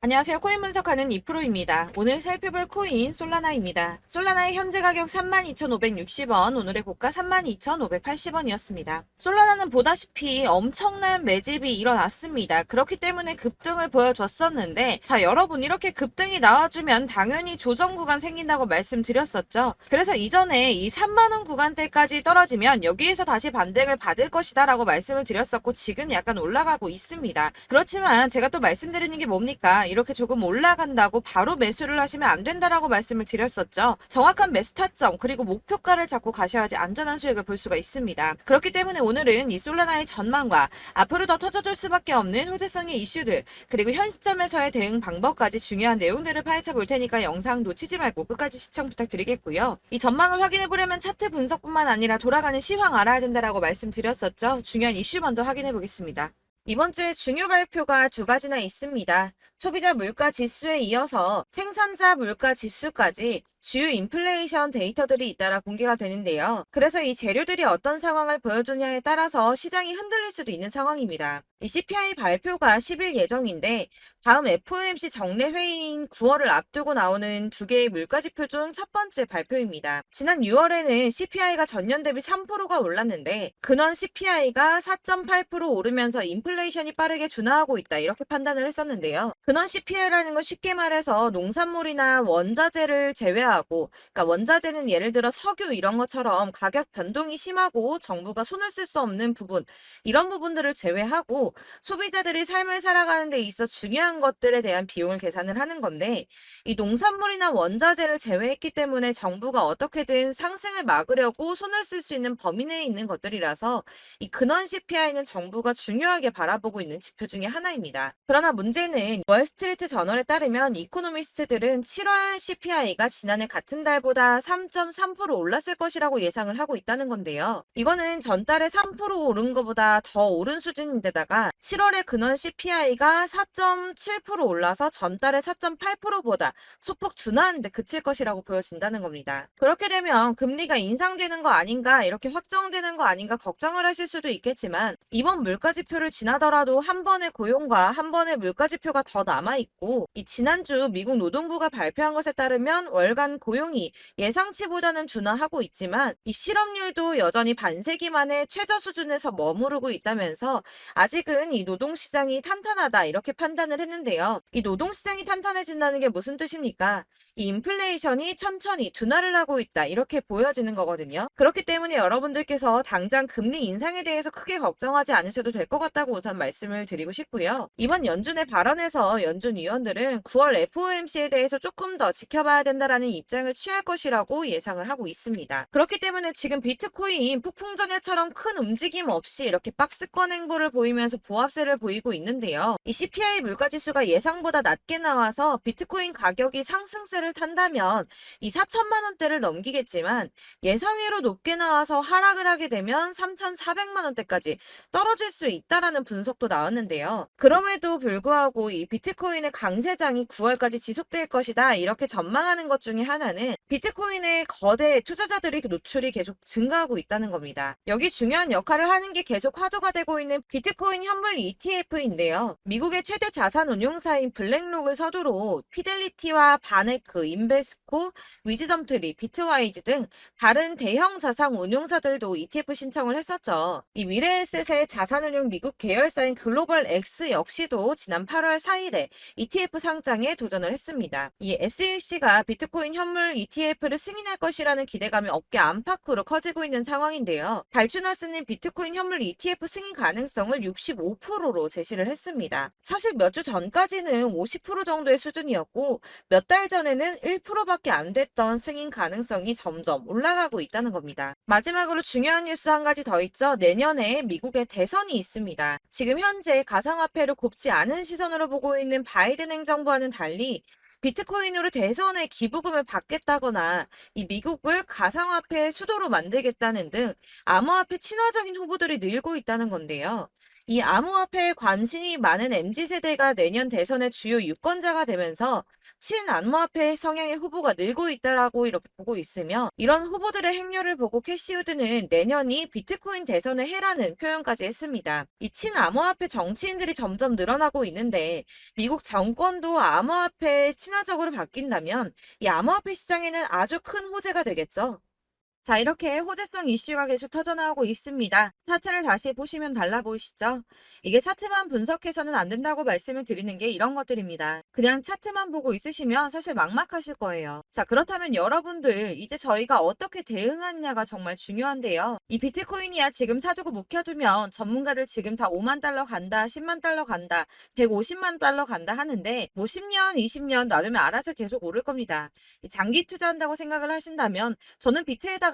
안녕하세요. 코인 분석하는 이프로입니다. 오늘 살펴볼 코인 솔라나입니다. 솔라나의 현재 가격 32,560원, 오늘의 고가 32,580원이었습니다. 솔라나는 보다시피 엄청난 매집이 일어났습니다. 그렇기 때문에 급등을 보여줬었는데, 자, 여러분 이렇게 급등이 나와주면 당연히 조정 구간 생긴다고 말씀드렸었죠. 그래서 이전에 이 3만원 구간대까지 떨어지면 여기에서 다시 반등을 받을 것이다 라고 말씀을 드렸었고, 지금 약간 올라가고 있습니다. 그렇지만 제가 또 말씀드리는 게 뭡니까? 이렇게 조금 올라간다고 바로 매수를 하시면 안 된다라고 말씀을 드렸었죠. 정확한 매수 타점 그리고 목표가를 잡고 가셔야지 안전한 수익을 볼 수가 있습니다. 그렇기 때문에 오늘은 이 솔라나의 전망과 앞으로 더 터져줄 수밖에 없는 호재성의 이슈들 그리고 현 시점에서의 대응 방법까지 중요한 내용들을 파헤쳐 볼 테니까 영상 놓치지 말고 끝까지 시청 부탁드리겠고요. 이 전망을 확인해 보려면 차트 분석뿐만 아니라 돌아가는 시황 알아야 된다라고 말씀드렸었죠. 중요한 이슈 먼저 확인해 보겠습니다. 이번 주에 중요 발표가 두 가지나 있습니다. 소비자 물가 지수에 이어서 생산자 물가 지수까지 주요 인플레이션 데이터들이 잇따라 공개가 되는데요. 그래서 이 재료들이 어떤 상황을 보여주냐에 따라서 시장이 흔들릴 수도 있는 상황입니다. 이 CPI 발표가 10일 예정인데 다음 FOMC 정례 회의인 9월을 앞두고 나오는 두 개의 물가지표 중 첫 번째 발표입니다. 지난 6월에는 CPI가 전년 대비 3%가 올랐는데 근원 CPI가 4.8% 오르면서 인플레이션이 빠르게 둔화하고 있다 이렇게 판단을 했었는데요. 근원 CPI라는 건 쉽게 말해서 농산물이나 원자재를 제외하고 그러니까 원자재는 예를 들어 석유 이런 것처럼 가격 변동이 심하고 정부가 손을 쓸 수 없는 부분 이런 부분들을 제외하고 소비자들이 삶을 살아가는 데 있어 중요한 것들에 대한 비용을 계산을 하는 건데 이 농산물이나 원자재를 제외했기 때문에 정부가 어떻게든 상승을 막으려고 손을 쓸 수 있는 범위 내에 있는 것들이라서 이 근원 CPI는 정부가 중요하게 바라보고 있는 지표 중에 하나입니다. 그러나 문제는 월스트리트 저널에 따르면 이코노미스트들은 7월 CPI가 지난해 같은 달보다 3.3% 올랐을 것이라고 예상을 하고 있다는 건데요. 이거는 전달에 3% 오른 것보다 더 오른 수준인데다가 7월의 근원 CPI가 4.7% 올라서 전달의 4.8%보다 소폭 둔화한 데 그칠 것이라고 보여진다는 겁니다. 그렇게 되면 금리가 인상되는 거 아닌가 이렇게 확정되는 거 아닌가 걱정을 하실 수도 있겠지만 이번 물가지표를 지나더라도 한 번의 고용과 한 번의 물가지표가 더 남아있고 이 지난주 미국 노동부가 발표한 것에 따르면 월간 고용이 예상치보다는 둔화하고 있지만 이 실업률도 여전히 반세기 만에 최저 수준에서 머무르고 있다면서 아직은 이 노동시장이 탄탄하다 이렇게 판단을 했는데요. 이 노동시장이 탄탄해진다는 게 무슨 뜻입니까? 이 인플레이션이 천천히 둔화를 하고 있다 이렇게 보여지는 거거든요. 그렇기 때문에 여러분들께서 당장 금리 인상에 대해서 크게 걱정하지 않으셔도 될 것 같다고 우선 말씀을 드리고 싶고요. 이번 연준의 발언에서 연준 위원들은 9월 FOMC에 대해서 조금 더 지켜봐야 된다라는 입장을 취할 것이라고 예상을 하고 있습니다. 그렇기 때문에 지금 비트코인 폭풍전야처럼 큰 움직임 없이 이렇게 박스권 행보를 보이면서 보합세를 보이고 있는데요. 이 CPI 물가지수가 예상보다 낮게 나와서 비트코인 가격이 상승세를 탄다면 이 4천만 원대를 넘기겠지만 예상외로 높게 나와서 하락을 하게 되면 3,400만 원대까지 떨어질 수 있다라는 분석도 나왔는데요. 그럼에도 불구하고 이 비트코인의 강세장이 9월까지 지속될 것이다 이렇게 전망하는 것 중에 하나는 비트코인의 거대 투자자들이 노출이 계속 증가하고 있다는 겁니다. 여기 중요한 역할을 하는 게 계속 화두가 되고 있는 비트코인 현물 ETF인데요. 미국의 최대 자산 운용사인 블랙록을 서두로 피델리티와 바네크, 인베스코, 위즈덤트리, 비트와이즈 등 다른 대형 자산 운용사들도 ETF 신청을 했었죠. 이 미래에셋의 자산운용 미국 계열사인 글로벌 X 역시도 지난 8월 4일에 ETF 상장에 도전을 했습니다. 이 SEC가 비트코인 현물 ETF를 승인할 것이라는 기대감이 업계 안팎으로 커지고 있는 상황인데요. 발주나스는 비트코인 현물 ETF 승인 가능성을 65%로 제시를 했습니다. 사실 몇 주 전까지는 50% 정도의 수준이었고 몇 달 전에는 1%밖에 안 됐던 승인 가능성이 점점 올라가고 있다는 겁니다. 마지막으로 중요한 뉴스 한 가지 더 있죠. 내년에 미국의 대선이 있습니다. 지금 현재 가상화폐를 곱지 않은 시선으로 보고 있는 바이든 행정부와는 달리 비트코인으로 대선에 기부금을 받겠다거나 이 미국을 가상화폐의 수도로 만들겠다는 등 암호화폐 친화적인 후보들이 늘고 있다는 건데요. 이 암호화폐에 관심이 많은 MZ세대가 내년 대선의 주요 유권자가 되면서 친암호화폐 성향의 후보가 늘고 있다라고 이렇게 보고 있으며, 이런 후보들의 행렬을 보고 캐시우드는 내년이 비트코인 대선의 해라는 표현까지 했습니다. 이 친암호화폐 정치인들이 점점 늘어나고 있는데, 미국 정권도 암호화폐에 친화적으로 바뀐다면 이 암호화폐 시장에는 아주 큰 호재가 되겠죠. 자, 이렇게 호재성 이슈가 계속 터져나오고 있습니다. 차트를 다시 보시면 달라 보이시죠? 이게 차트만 분석해서는 안 된다고 말씀을 드리는 게 이런 것들입니다. 그냥 차트만 보고 있으시면 사실 막막하실 거예요. 자, 그렇다면 여러분들 이제 저희가 어떻게 대응하느냐가 정말 중요한데요. 이 비트코인이야 지금 사두고 묵혀두면 전문가들 지금 다 5만 달러 간다, 10만 달러 간다, 150만 달러 간다 하는데 뭐 10년, 20년 놔두면 알아서 계속 오를 겁니다. 장기 투자한다고 생각을 하신다면 저는 비트에다가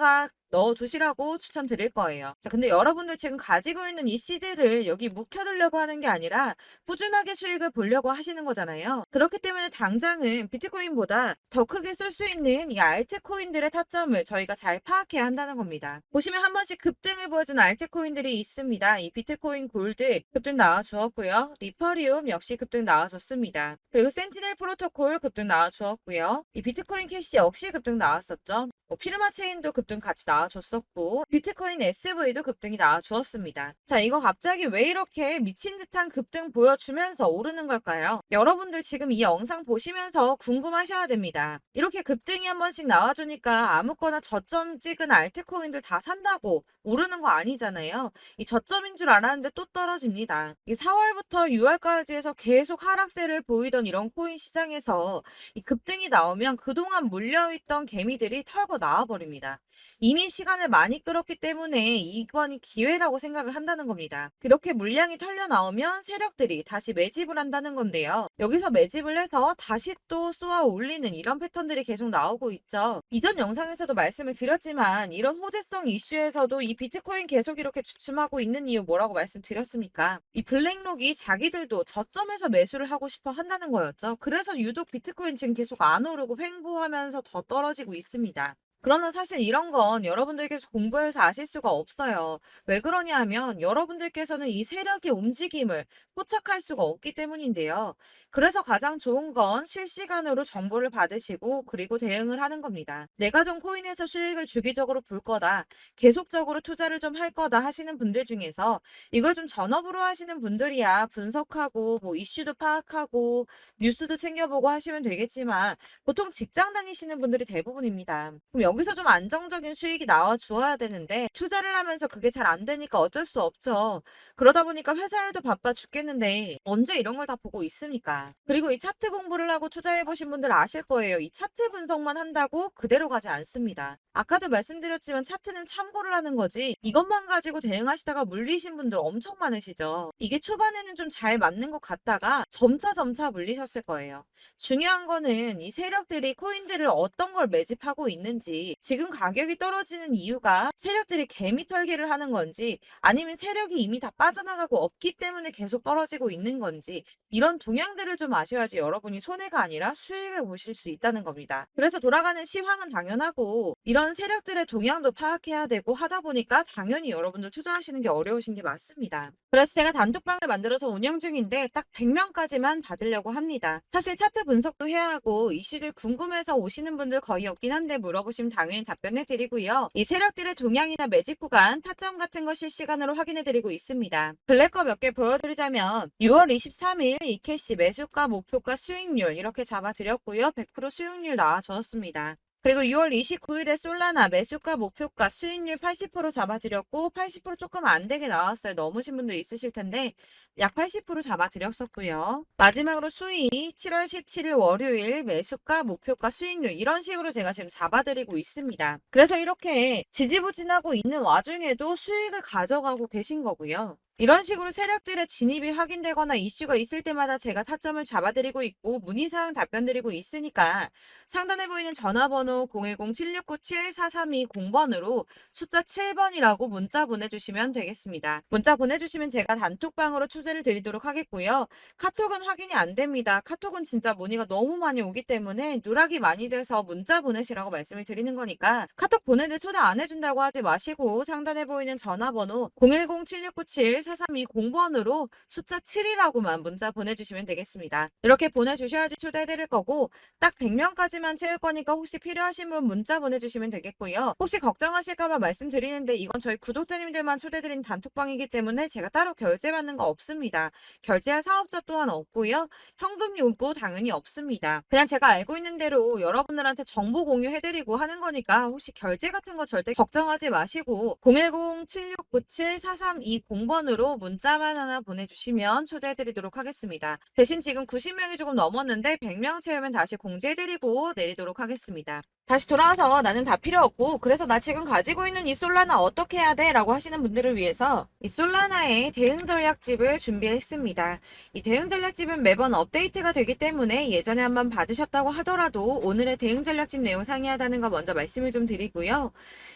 넣어두시라고 추천드릴 거예요. 자, 근데 여러분들 지금 가지고 있는 이 CD를 여기 묵혀두려고 하는 게 아니라 꾸준하게 수익을 보려고 하시는 거잖아요. 그렇기 때문에 당장은 비트코인보다 더 크게 쓸 수 있는 이 알트코인들의 타점을 저희가 잘 파악해야 한다는 겁니다. 보시면 한 번씩 급등을 보여준 알트코인들이 있습니다. 이 비트코인 골드 급등 나와주었고요. 리퍼리움 역시 급등 나와줬습니다. 그리고 센티넬 프로토콜 급등 나와주었고요. 이 비트코인 캐시 역시 급등 나왔었죠. 피르마 체인도 급등 같이 나와줬었고, 비트코인 SV도 급등이 나와주었습니다. 자, 이거 갑자기 왜 이렇게 미친 듯한 급등 보여주면서 오르는 걸까요? 여러분들 지금 이 영상 보시면서 궁금하셔야 됩니다. 이렇게 급등이 한 번씩 나와주니까 아무거나 저점 찍은 알트코인들 다 산다고 오르는 거 아니잖아요. 이 저점인 줄 알았는데 또 떨어집니다. 이 4월부터 6월까지 해서 계속 하락세를 보이던 이런 코인 시장에서 이 급등이 나오면 그동안 물려있던 개미들이 털고 나와버립니다. 이미 시간을 많이 끌었기 때문에 이번이 기회라고 생각을 한다는 겁니다. 그렇게 물량이 털려 나오면 세력들이 다시 매집을 한다는 건데요. 여기서 매집을 해서 다시 또 쏘아 올리는 이런 패턴들이 계속 나오고 있죠. 이전 영상에서도 말씀을 드렸지만 이런 호재성 이슈에서도 이 비트코인 계속 이렇게 주춤하고 있는 이유 뭐라고 말씀드렸습니까? 이 블랙록이 자기들도 저점에서 매수를 하고 싶어 한다는 거였죠. 그래서 유독 비트코인 지금 계속 안 오르고 횡보하면서 더 떨어지고 있습니다. 그러나 사실 이런 건 여러분들께서 공부해서 아실 수가 없어요. 왜 그러냐 하면 여러분들께서는 이 세력의 움직임을 포착할 수가 없기 때문인데요. 그래서 가장 좋은 건 실시간으로 정보를 받으시고 그리고 대응을 하는 겁니다. 내가 좀 코인에서 수익을 주기적으로 볼 거다, 계속적으로 투자를 좀 할 거다 하시는 분들 중에서 이걸 좀 전업으로 하시는 분들이야 분석하고 뭐 이슈도 파악하고 뉴스도 챙겨보고 하시면 되겠지만 보통 직장 다니시는 분들이 대부분입니다. 그럼 여기서 좀 안정적인 수익이 나와 주어야 되는데 투자를 하면서 그게 잘 안 되니까 어쩔 수 없죠. 그러다 보니까 회사 일도 바빠 죽겠는데 언제 이런 걸 다 보고 있습니까? 그리고 이 차트 공부를 하고 투자해 보신 분들 아실 거예요. 이 차트 분석만 한다고 그대로 가지 않습니다. 아까도 말씀드렸지만 차트는 참고를 하는 거지 이것만 가지고 대응하시다가 물리신 분들 엄청 많으시죠. 이게 초반에는 좀 잘 맞는 것 같다가 점차 물리셨을 거예요. 중요한 거는 이 세력들이 코인들을 어떤 걸 매집하고 있는지, 지금 가격이 떨어지는 이유가 세력들이 개미 털기를 하는 건지 아니면 세력이 이미 다 빠져나가고 없기 때문에 계속 떨어지고 있는 건지, 이런 동향들을 좀 아셔야지 여러분이 손해가 아니라 수익을 보실 수 있다는 겁니다. 그래서 돌아가는 시황은 당연하고 이런 세력들의 동향도 파악해야 되고 하다 보니까 당연히 여러분들 투자하시는 게 어려우신 게 맞습니다. 그래서 제가 단톡방을 만들어서 운영 중인데 딱 100명까지만 받으려고 합니다. 사실 차트 분석도 해야 하고 이슈들 궁금해서 오시는 분들 거의 없긴 한데 물어보시면 당연히 답변해 드리고요. 이 세력들의 동향이나 매직 구간, 타점 같은 거 실시간으로 확인해 드리고 있습니다. 블랙거 몇 개 보여드리자면 6월 23일 이캐시 매수가, 목표가, 수익률 이렇게 잡아드렸고요. 100% 수익률 나와줬습니다. 그리고 6월 29일에 솔라나 매수가, 목표가, 수익률 80% 잡아드렸고 80% 조금 안 되게 나왔어요. 넘으신 분들 있으실 텐데 약 80% 잡아드렸었고요. 마지막으로 수익 7월 17일 월요일 매수가, 목표가, 수익률 이런 식으로 제가 지금 잡아드리고 있습니다. 그래서 이렇게 지지부진하고 있는 와중에도 수익을 가져가고 계신 거고요. 이런 식으로 세력들의 진입이 확인되거나 이슈가 있을 때마다 제가 타점을 잡아드리고 있고 문의사항 답변드리고 있으니까 상단에 보이는 전화번호 010-7697-4320번으로 숫자 7번이라고 문자 보내주시면 되겠습니다. 문자 보내주시면 제가 단톡방으로 초대를 드리도록 하겠고요. 카톡은 확인이 안 됩니다. 카톡은 진짜 문의가 너무 많이 오기 때문에 누락이 많이 돼서 문자 보내시라고 말씀을 드리는 거니까 카톡 보내는데 초대 안 해준다고 하지 마시고 상단에 보이는 전화번호 010-7697 432-0번으로 숫자 7이라고만 문자 보내주시면 되겠습니다. 이렇게 보내주셔야지 초대해드릴 거고 딱 100명까지만 채울 거니까 혹시 필요하신 분 문자 보내주시면 되겠고요. 혹시 걱정하실까봐 말씀드리는데 이건 저희 구독자님들만 초대드린 단톡방이기 때문에 제가 따로 결제받는 거 없습니다. 결제할 사업자 또한 없고요. 현금 요구 당연히 없습니다. 그냥 제가 알고 있는 대로 여러분들한테 정보 공유해드리고 하는 거니까 혹시 결제 같은 거 절대 걱정하지 마시고 010-7697-4320번으로 문자만 하나 보내주시면 초대해드리도록 하겠습니다. 대신 지금 90명이 조금 넘었는데 100명 채우면 다시 공지해드리고 내리도록 하겠습니다. 다시 돌아와서 나는 다 필요 없고 그래서 나 지금 가지고 있는 이 솔라나 어떻게 해야 돼? 라고 하시는 분들을 위해서 이 솔라나의 대응 전략집을 준비했습니다. 이 대응 전략집은 매번 업데이트가 되기 때문에 예전에 한번 받으셨다고 하더라도 오늘의 대응 전략집 내용 상이하다는 거 먼저 말씀을 좀 드리고요.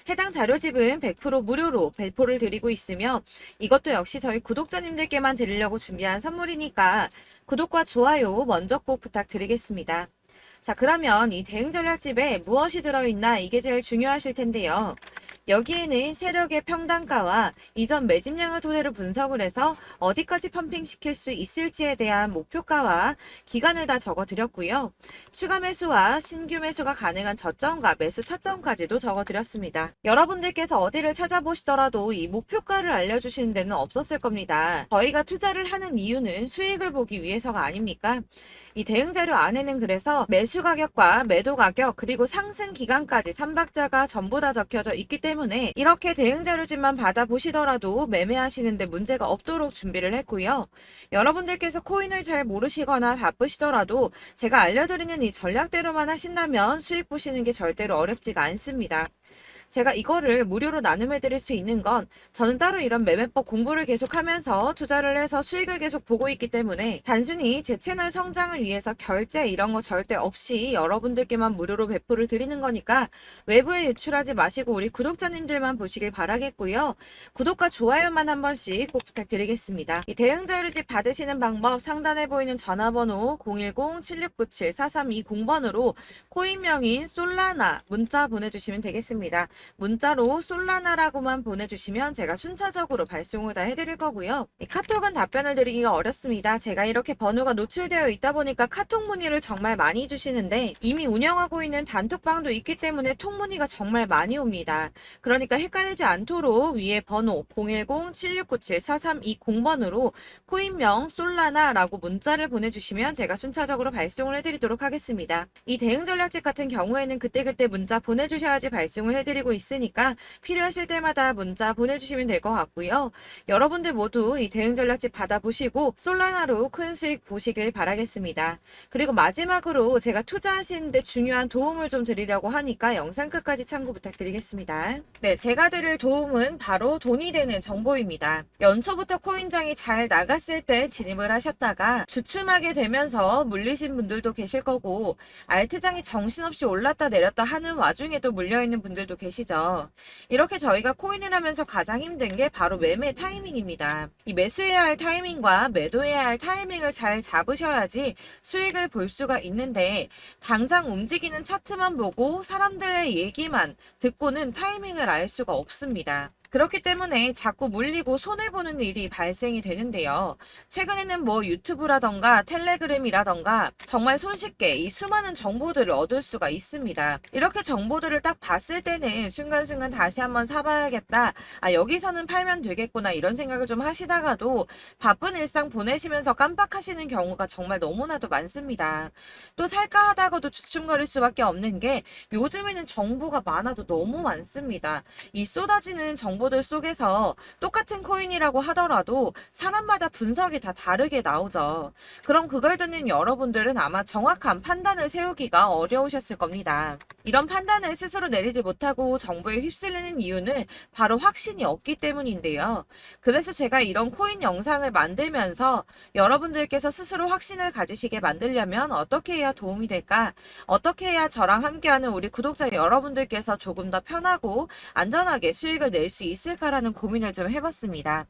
해당 자료집은 100% 무료로 배포를 드리고 있으며 이것도 역시 저희 구독자님들께만 드리려고 준비한 선물이니까 구독과 좋아요 먼저 꼭 부탁드리겠습니다. 자, 그러면 이 대응 전략집에 무엇이 들어있나 이게 제일 중요하실 텐데요. 여기에는 세력의 평단가와 이전 매집량을 토대로 분석을 해서 어디까지 펌핑시킬 수 있을지에 대한 목표가와 기간을 다 적어드렸고요. 추가 매수와 신규 매수가 가능한 저점과 매수 타점까지도 적어드렸습니다. 여러분들께서 어디를 찾아보시더라도 이 목표가를 알려주시는 데는 없었을 겁니다. 저희가 투자를 하는 이유는 수익을 보기 위해서가 아닙니까? 이 대응 자료 안에는 그래서 매수 가격과 매도 가격 그리고 상승 기간까지 3박자가 전부 다 적혀져 있기 때문에 이렇게 대응 자료집만 받아보시더라도 매매하시는데 문제가 없도록 준비를 했고요. 여러분들께서 코인을 잘 모르시거나 바쁘시더라도 제가 알려드리는 이 전략대로만 하신다면 수익 보시는 게 절대로 어렵지가 않습니다. 제가 이거를 무료로 나눔해 드릴 수 있는 건 저는 따로 이런 매매법 공부를 계속하면서 투자를 해서 수익을 계속 보고 있기 때문에 단순히 제 채널 성장을 위해서 결제 이런 거 절대 없이 여러분들께만 무료로 배포를 드리는 거니까 외부에 유출하지 마시고 우리 구독자님들만 보시길 바라겠고요. 구독과 좋아요만 한 번씩 꼭 부탁드리겠습니다. 이 대응 자료집 받으시는 방법 상단에 보이는 전화번호 010-7697-4320번으로 코인명인 솔라나 문자 보내주시면 되겠습니다. 문자로 솔라나라고만 보내주시면 제가 순차적으로 발송을 다 해드릴 거고요. 이 카톡은 답변을 드리기가 어렵습니다. 제가 이렇게 번호가 노출되어 있다 보니까 카톡 문의를 정말 많이 주시는데 이미 운영하고 있는 단톡방도 있기 때문에 통 문의가 정말 많이 옵니다. 그러니까 헷갈리지 않도록 위에 번호 010-7697-4320번으로 코인명 솔라나라고 문자를 보내주시면 제가 순차적으로 발송을 해드리도록 하겠습니다. 이 대응 전략집 같은 경우에는 그때그때 문자 보내주셔야지 발송을 해드리고 있으니까 필요하실 때마다 문자 보내주시면 될 것 같고요. 여러분들 모두 이 대응 전략집 받아보시고 솔라나로 큰 수익 보시길 바라겠습니다. 그리고 마지막으로 제가 투자하시는데 중요한 도움을 좀 드리려고 하니까 영상 끝까지 참고 부탁드리겠습니다. 네, 제가 드릴 도움은 바로 돈이 되는 정보입니다. 연초부터 코인장이 잘 나갔을 때 진입을 하셨다가 주춤하게 되면서 물리신 분들도 계실 거고 알트장이 정신없이 올랐다 내렸다 하는 와중에도 물려있는 분들도 계시죠. 이렇게 저희가 코인을 하면서 가장 힘든 게 바로 매매 타이밍입니다. 이 매수해야 할 타이밍과 매도해야 할 타이밍을 잘 잡으셔야지 수익을 볼 수가 있는데 당장 움직이는 차트만 보고 사람들의 얘기만 듣고는 타이밍을 알 수가 없습니다. 그렇기 때문에 자꾸 물리고 손해보는 일이 발생이 되는데요. 최근에는 뭐 유튜브라던가 텔레그램이라던가 정말 손쉽게 이 수많은 정보들을 얻을 수가 있습니다. 이렇게 정보들을 딱 봤을 때는 순간순간 다시 한번 사봐야겠다. 아, 여기서는 팔면 되겠구나 이런 생각을 좀 하시다가도 바쁜 일상 보내시면서 깜빡하시는 경우가 정말 너무나도 많습니다. 또 살까 하다가도 주춤거릴 수밖에 없는 게 요즘에는 정보가 많아도 너무 많습니다. 이 쏟아지는 정보들 속에서 똑같은 코인이라고 하더라도 사람마다 분석이 다 다르게 나오죠. 그럼 그걸 듣는 여러분들은 아마 정확한 판단을 세우기가 어려우셨을 겁니다. 이런 판단을 스스로 내리지 못하고 정보에 휩쓸리는 이유는 바로 확신이 없기 때문인데요. 그래서 제가 이런 코인 영상을 만들면서 여러분들께서 스스로 확신을 가지시게 만들려면 어떻게 해야 도움이 될까? 어떻게 해야 저랑 함께하는 우리 구독자 여러분들께서 조금 더 편하고 안전하게 수익을 낼 수 있을까라는 고민을 좀 해봤습니다.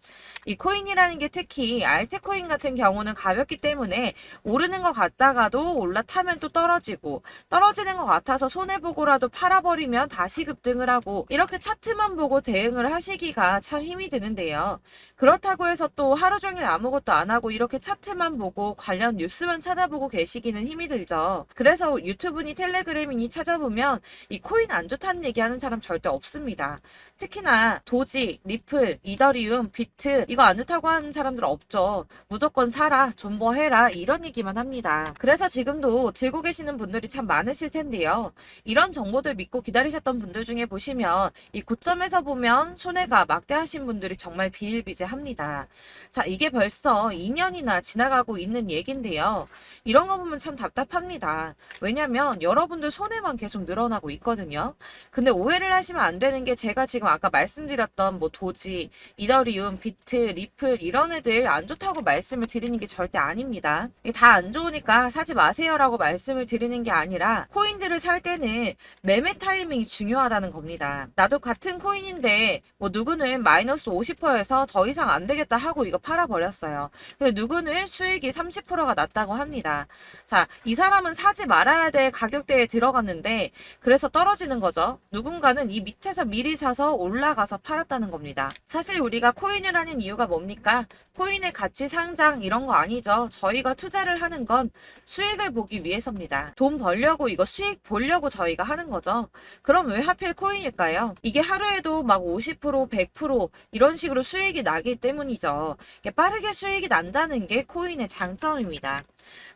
이 코인이라는 게 특히 알트코인 같은 경우는 가볍기 때문에 오르는 것 같다가도 올라타면 또 떨어지고, 떨어지는 것 같아서 손해보고라도 팔아버리면 다시 급등을 하고, 이렇게 차트만 보고 대응을 하시기가 참 힘이 드는데요. 그렇다고 해서 또 하루 종일 아무것도 안 하고 이렇게 차트만 보고 관련 뉴스만 찾아보고 계시기는 힘이 들죠. 그래서 유튜브니 텔레그램이니 찾아보면 이 코인 안 좋다는 얘기하는 사람 절대 없습니다. 특히나 도지, 리플, 이더리움, 비트 이거 안 좋다고 하는 사람들 없죠. 무조건 사라, 존버해라 이런 얘기만 합니다. 그래서 지금도 들고 계시는 분들이 참 많으실 텐데요. 이런 정보들 믿고 기다리셨던 분들 중에 보시면 이 고점에서 보면 손해가 막대하신 분들이 정말 비일비재합니다. 자, 이게 벌써 2년이나 지나가고 있는 얘긴데요. 이런 거 보면 참 답답합니다. 왜냐면 여러분들 손해만 계속 늘어나고 있거든요. 근데 오해를 하시면 안 되는 게 제가 지금 아까 말씀드렸던 뭐 도지, 이더리움, 비트, 리플 이런 애들 안 좋다고 말씀을 드리는 게 절대 아닙니다. 이게 다 안 좋으니까 사지 마세요라고 말씀을 드리는 게 아니라 코인들을 살 때는 매매 타이밍이 중요하다는 겁니다. 나도 같은 코인인데 뭐 누구는 마이너스 50%에서 더 이상 안 되겠다 하고 이거 팔아버렸어요. 근데 누구는 수익이 30%가 났다고 합니다. 자, 이 사람은 사지 말아야 될 가격대에 들어갔는데 그래서 떨어지는 거죠. 누군가는 이 밑에서 미리 사서 올라가서 팔았다는 겁니다. 사실 우리가 코인을 하는 이유가 뭡니까? 코인의 가치 상장 이런 거 아니죠. 저희가 투자를 하는 건 수익을 보기 위해서입니다. 돈 벌려고 이거 수익 보려고 저희가 하는 거죠. 그럼 왜 하필 코인일까요? 이게 하루에도 막 50%, 100% 이런 식으로 수익이 나기 때문이죠. 빠르게 수익이 난다는 게 코인의 장점입니다.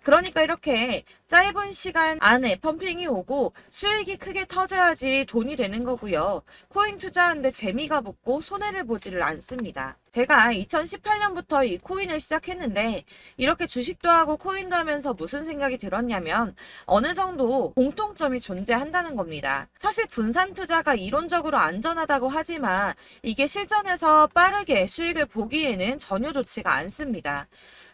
그러니까 이렇게 짧은 시간 안에 펌핑이 오고 수익이 크게 터져야지 돈이 되는 거고요. 코인 투자하는데 재미가 붙고 손해를 보지를 않습니다. 제가 2018년부터 이 코인을 시작했는데 이렇게 주식도 하고 코인도 하면서 무슨 생각이 들었냐면 어느 정도 공통점이 존재한다는 겁니다. 사실 분산 투자가 이론적으로 안전하다고 하지만 이게 실전에서 빠르게 수익을 보기에는 전혀 좋지가 않습니다.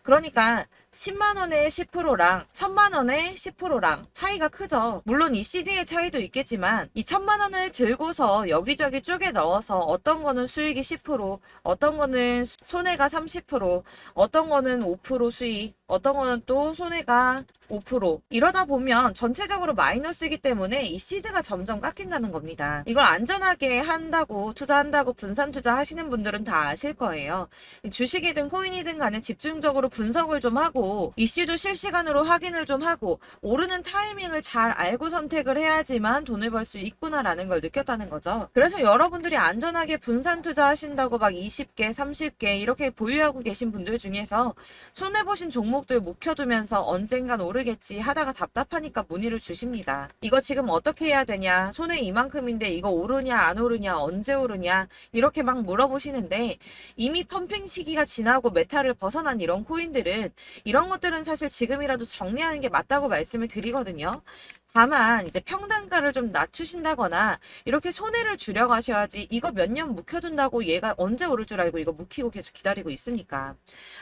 그러니까 10만 원의 10%랑 1000만 원의 10%랑 차이가 크죠. 물론 이 CD의 차이도 있겠지만 이 1000만 원을 들고서 여기저기 쪼개 넣어서 어떤 거는 수익이 10%, 어떤 거는 손해가 30%, 어떤 거는 5% 수익, 어떤 거는 또 손해가 5%. 이러다 보면 전체적으로 마이너스이기 때문에 이 시드가 점점 깎인다는 겁니다. 이걸 안전하게 한다고 투자한다고 분산 투자하시는 분들은 다 아실 거예요. 주식이든 코인이든 간에 집중적으로 분석을 좀 하고 이슈도 실시간으로 확인을 좀 하고 오르는 타이밍을 잘 알고 선택을 해야지만 돈을 벌 수 있구나라는 걸 느꼈다는 거죠. 그래서 여러분들이 안전하게 분산 투자하신다고 막 20개, 30개 이렇게 보유하고 계신 분들 중에서 손해보신 종목들 묵혀두면서 언젠간 오르겠지 하다가 답답하니까 문의를 주십니다. 이거 지금 어떻게 해야 되냐? 손해 이만큼인데 이거 오르냐 안 오르냐 언제 오르냐 이렇게 막 물어보시는데 이미 펌핑 시기가 지나고 메타를 벗어난 이런 코인들은 이런 것들은 사실 지금이라도 정리하는 게 맞다고 말씀을 드리거든요. 다만 이제 평단가를 좀 낮추신다거나 이렇게 손해를 줄여가셔야지 이거 몇 년 묵혀둔다고 얘가 언제 오를 줄 알고 이거 묵히고 계속 기다리고 있습니까?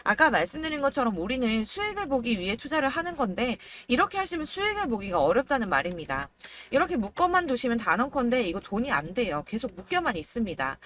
아까 말씀드린 것처럼 우리는 수익을 보기 위해 투자를 하는 건데 이렇게 하시면 수익을 보기가 어렵다는 말입니다. 이렇게 묶어만 두시면 단언컨대 이거 돈이 안 돼요. 계속 묶여만 있습니다.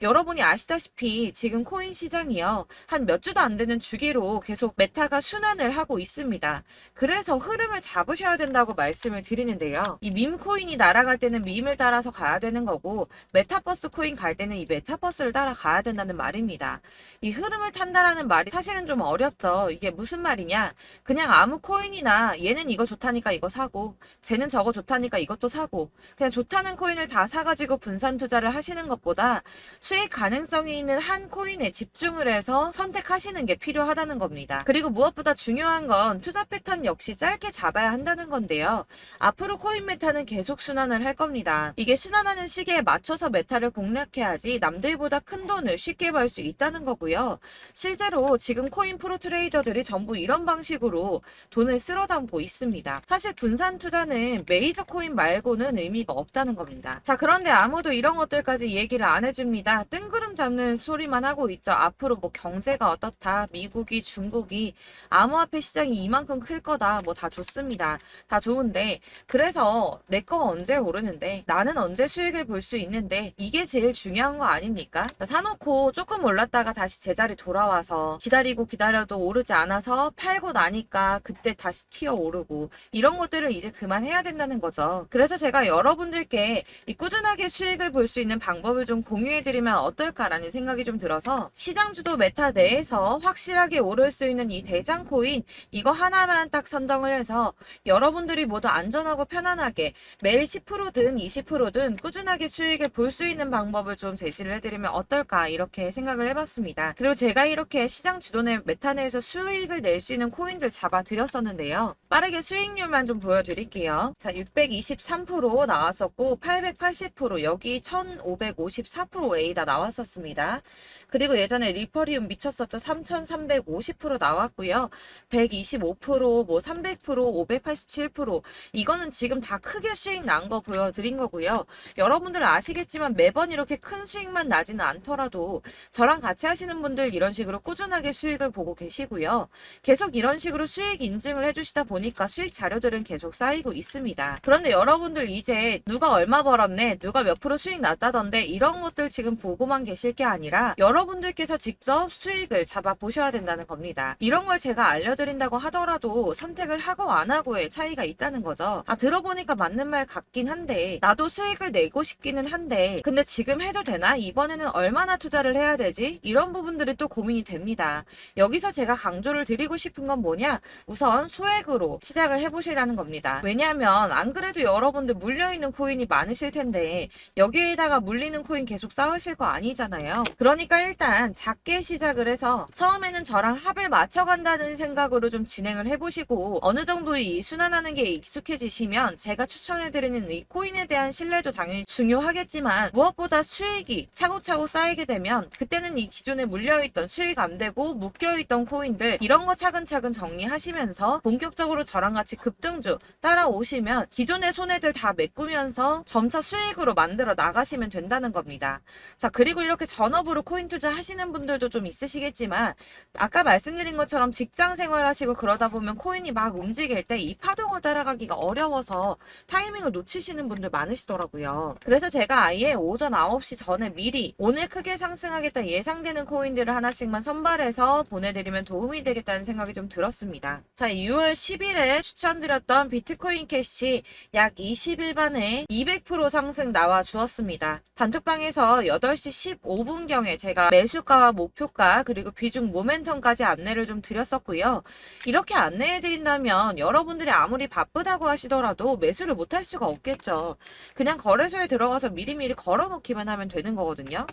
여러분이 아시다시피 지금 코인 시장이요. 한 몇 주도 안 되는 주기로 계속 메타가 순환을 하고 있습니다. 그래서 흐름을 잡으셔야 된다고 말씀을 드리는데요. 이 밈 코인이 날아갈 때는 밈을 따라서 가야 되는 거고 메타버스 코인 갈 때는 이 메타버스를 따라가야 된다는 말입니다. 이 흐름을 탄다라는 말이 사실은 좀 어렵죠. 이게 무슨 말이냐? 그냥 아무 코인이나 얘는 이거 좋다니까 이거 사고 쟤는 저거 좋다니까 이것도 사고 그냥 좋다는 코인을 다 사가지고 분산 투자를 하시는 것보다 수익 가능성이 있는 한 코인에 집중을 해서 선택하시는 게 필요하다는 겁니다. 그리고 무엇보다 중요한 건 투자 패턴 역시 짧게 잡아야 한다는 건데요. 앞으로 코인 메타는 계속 순환을 할 겁니다. 이게 순환하는 시기에 맞춰서 메타를 공략해야지 남들보다 큰 돈을 쉽게 벌 수 있다는 거고요. 실제로 지금 코인 프로 트레이더들이 전부 이런 방식으로 돈을 쓸어 담고 있습니다. 사실 분산 투자는 메이저 코인 말고는 의미가 없다는 겁니다. 자, 그런데 아무도 이런 것들까지 얘기를 안 해줍니다. 뜬구름 잡는 소리만 하고 있죠. 앞으로 뭐 경제가 어떻다, 미국이, 중국이, 암호화폐 시장이 이만큼 클 거다, 뭐 다 좋습니다. 다 좋은데 그래서 내 거 언제 오르는데 나는 언제 수익을 볼 수 있는데 이게 제일 중요한 거 아닙니까? 사놓고 조금 올랐다가 다시 제자리 돌아와서 기다리고 기다려도 오르지 않아서 팔고 나니까 그때 다시 튀어 오르고 이런 것들을 이제 그만해야 된다는 거죠. 그래서 제가 여러분들께 이 꾸준하게 수익을 볼 수 있는 방법을 좀 공유해드리면 어떨까라는 생각이 좀 들어서 시장주도 메타 내에서 확실하게 오를 수 있는 이 대장 코인 이거 하나만 딱 선정을 해서 여러분들이 모두 안전하고 편안하게 매일 10%든 20%든 꾸준하게 수익을 볼 수 있는 방법을 좀 제시를 해드리면 어떨까 이렇게 생각을 해봤습니다. 그리고 제가 이렇게 시장 주도내 메타 내에서 수익을 낼 수 있는 코인들 잡아드렸었는데요. 빠르게 수익률만 좀 보여드릴게요. 자, 623% 나왔었고 880% 여기 1554% A다 나왔었습니다. 그리고 예전에 리퍼리움 미쳤었죠. 3350% 나왔고요. 125%, 뭐 300%, 587% 이거는 지금 다 크게 수익 난 거 보여드린 거고요. 여러분들 아시겠지만 매번 이렇게 큰 수익만 나지는 않더라도 저랑 같이 하시는 분들 이런 식으로 꾸준하게 수익을 보고 계시고요. 계속 이런 식으로 수익 인증을 해주시다 보니까 수익 자료들은 계속 쌓이고 있습니다. 그런데 여러분들 이제 누가 얼마 벌었네, 누가 몇 프로 수익 났다던데 이런 것들 지금 보고만 계실 게 아니라 여러분들께서 직접 수익을 잡아 보셔야 된다는 겁니다. 이런 걸 제가 알려드린다고 하더라도 선택을 하고 안 하고의 차이가 있다는 거죠. 아, 들어보니까 맞는 말 같긴 한데 나도 수익을 내고 싶기는 한데 근데 지금 해도 되나? 이번에는 얼마나 투자를 해야 되지? 이런 부분들이 또 고민이 됩니다. 여기서 제가 강조를 드리고 싶은 건 뭐냐? 우선 소액으로 시작을 해보시라는 겁니다. 왜냐하면 안 그래도 여러분들 물려있는 코인이 많으실 텐데 여기에다가 물리는 코인 계속 쌓으실 거 아니잖아요. 그러니까 일단 작게 시작을 해서 처음에는 저랑 합을 맞춰간다는 생각으로 좀 진행을 해보시고 어느 정도 이 순환하는 게 익숙해지시면 제가 추천해드리는 이 코인에 대한 신뢰도 당연히 중요하겠지만 무엇보다 수익이 차곡차곡 쌓이게 되면 그때는 이 기존에 물려있던 수익 안 되고 묶여있던 코인들 이런 거 차근차근 정리하시면서 본격적으로 저랑 같이 급등주 따라오시면 기존의 손해들 다 메꾸면서 점차 수익으로 만들어 나가시면 된다는 겁니다. 자, 그리고 이렇게 전업으로 코인 투자 하시는 분들도 좀 있으시겠지만 아까 말씀드린 것처럼 직장 생활하시고 그러다 보면 코인이 막 움직일 때 이 파동을 따라가기가 어려워서 타이밍을 놓치시는 분들 많으시더라고요. 그래서 제가 아예 오전 9시 전에 미리 오늘 크게 상승하겠다 예상되는 코인들을 하나씩만 선발해서 보내드리면 도움이 되겠다는 생각이 좀 들었습니다. 자, 6월 10일에 추천드렸던 비트코인 캐시 약 20일 만에 200% 상승 나와 주었습니다. 단톡방에서 8시 15분경에 제가 매수가와 목표가 그리고 비중 모멘텀까지 안내를 좀 드렸었고요. 이렇게 안내해드린다면 여러분들이 아무리 바쁘다고 하시더라도 매수를 못할 수가 없겠죠. 그냥 거래소에 들어가서 미리미리 걸어놓기만 하면 되는 거거든요.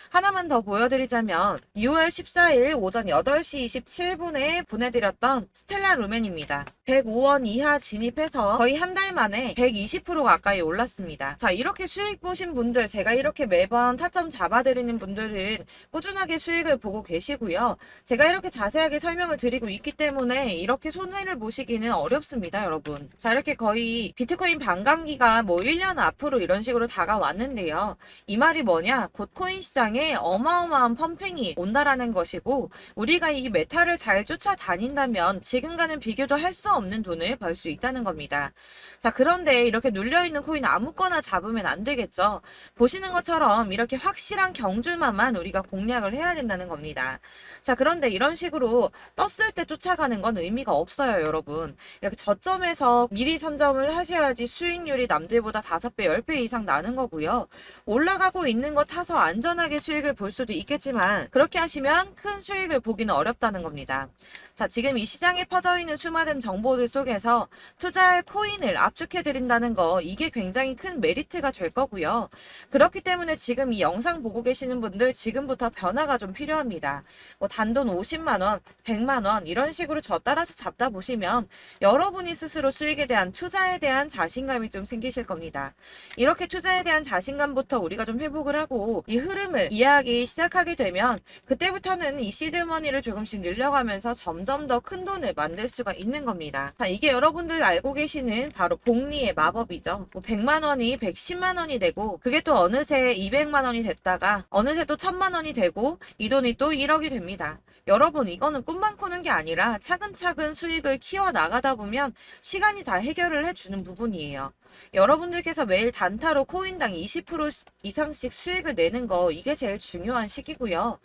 하나만 더 보여드리자면 6월 14일 오전 8시 27분에 보내드렸던 스텔라 루멘입니다. 105원 이하 진입해서 거의 한 달 만에 120% 가까이 올랐습니다. 자, 이렇게 수익 보신 분들 제가 이렇게 매번 타점 잡아드리는 분들은 꾸준하게 수익을 보고 계시고요. 제가 이렇게 자세하게 설명을 드리고 있기 때문에 이렇게 손해를 보시기는 어렵습니다, 여러분. 자, 이렇게 거의 비트코인 반감기가 뭐 1년 앞으로 이런 식으로 다가왔는데요. 이 말이 뭐냐? 곧 코인 시장에 어마어마한 펌핑이 온다라는 것이고 우리가 이 메타를 잘 쫓아다닌다면 지금과는 비교도 할 수 없는 돈을 벌 수 있다는 겁니다. 자, 그런데 이렇게 눌려있는 코인 아무거나 잡으면 안 되겠죠. 보시는 것처럼 이렇게 확실한 경주만만 우리가 공략을 해야 된다는 겁니다. 자, 그런데 이런 식으로 떴을 때 쫓아가는 건 의미가 없어요, 여러분. 이렇게 저점에서 미리 선점을 하셔야지 수익률이 남들보다 5배, 10배 이상 나는 거고요. 올라가고 있는 거 타서 안전하게 수익을 볼 수도 있겠지만 그렇게 하시면 큰 수익을 보기는 어렵다는 겁니다. 자, 지금 이 시장에 퍼져 있는 수많은 정보들 속에서 투자할 코인을 압축해드린다는 거 이게 굉장히 큰 메리트가 될 거고요. 그렇기 때문에 지금 이 영상 보고 계시는 분들 지금부터 변화가 좀 필요합니다. 뭐 단돈 50만원, 100만원 이런 식으로 저 따라서 잡다 보시면 여러분이 스스로 수익에 대한 투자에 대한 자신감이 좀 생기실 겁니다. 이렇게 투자에 대한 자신감부터 우리가 좀 회복을 하고 이 흐름을 이해하기 시작하게 되면 그때부터는 이 시드머니를 조금씩 늘려가면서 점점 더 큰 돈을 만들 수가 있는 겁니다. 자, 이게 여러분들 알고 계시는 바로 복리의 마법이죠. 뭐 100만원이 110만원이 되고 그게 또 어느새 200만원이 됐다가 어느새 또 1000만원이 되고 이 돈이 또 1억이 됩니다. 여러분 이거는 꿈만 꾸는 게 아니라 차근차근 수익을 키워 나가다 보면 시간이 다 해결을 해주는 부분이에요. 여러분들께서 매일 단타로 코인당 20% 이상씩 수익을 내는 거 이게 제일 중요한 시기고요.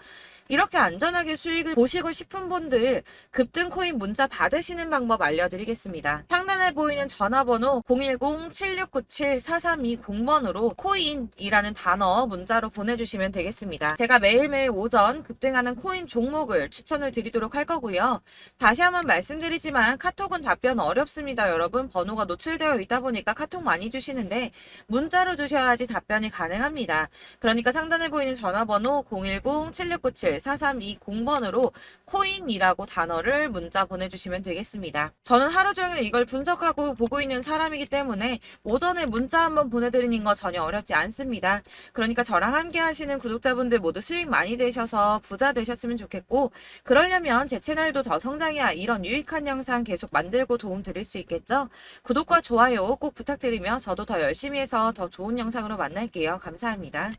이렇게 안전하게 수익을 보시고 싶은 분들 급등 코인 문자 받으시는 방법 알려드리겠습니다. 상단에 보이는 전화번호 010-7697-4320번으로 코인이라는 단어 문자로 보내주시면 되겠습니다. 제가 매일매일 오전 급등하는 코인 종목을 추천을 드리도록 할 거고요. 다시 한번 말씀드리지만 카톡은 답변 어렵습니다. 여러분 번호가 노출되어 있다 보니까 카톡 많이 주시는데 문자로 주셔야지 답변이 가능합니다. 그러니까 상단에 보이는 전화번호 010-7697-4320번으로 코인이라고 단어를 문자 보내주시면 되겠습니다. 저는 하루 종일 이걸 분석하고 보고 있는 사람이기 때문에 오전에 문자 한번 보내드리는 거 전혀 어렵지 않습니다. 그러니까 저랑 함께 하시는 구독자분들 모두 수익 많이 되셔서 부자 되셨으면 좋겠고, 그러려면 제 채널도 더 성장해야 이런 유익한 영상 계속 만들고 도움 드릴 수 있겠죠? 구독과 좋아요 꼭 부탁드리며 저도 더 열심히 해서 더 좋은 영상으로 만날게요. 감사합니다.